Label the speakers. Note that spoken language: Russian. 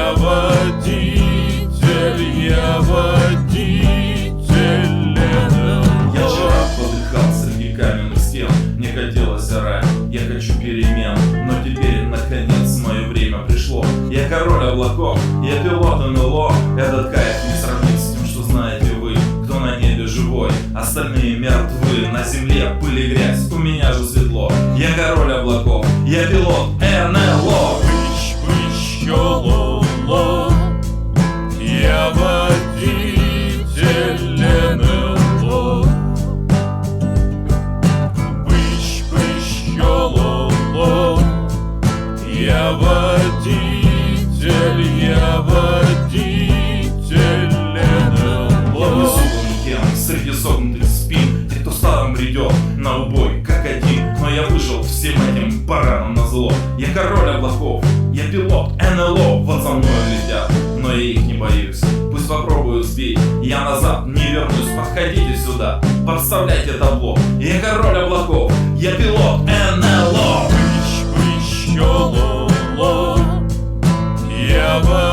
Speaker 1: Я водитель, я водитель НЛО.
Speaker 2: Я вчера подыхал среди каменных стен, мне хотелось орать, я хочу перемен, но теперь наконец мое время пришло. Я король облаков, я пилот НЛО. Этот кайф не сравнить с тем, что знаете вы, кто на небе живой, остальные мертвы. На земле пыль и грязь, у меня же светло. Я король облаков, я пилот НЛО.
Speaker 1: Пыщ-пыщ-ло-ло, я водитель НЛО. Пыщ-пыщ-ло-ло, я водитель, я водитель НЛО.
Speaker 2: Я внизу манекен среди согнутых спин, те, кто старым бредет на убой как один. Но я вышел всем этим баранам на зло. Я король облаков, я пилот НЛО. Вот за мной летят, но я их не боюсь. Пусть попробуют сбить, я назад не вернусь. Подходите сюда, подставляйте табло. Я король облаков, я пилот НЛО.
Speaker 1: Пыщ-пыщ-ло-ло, я водитель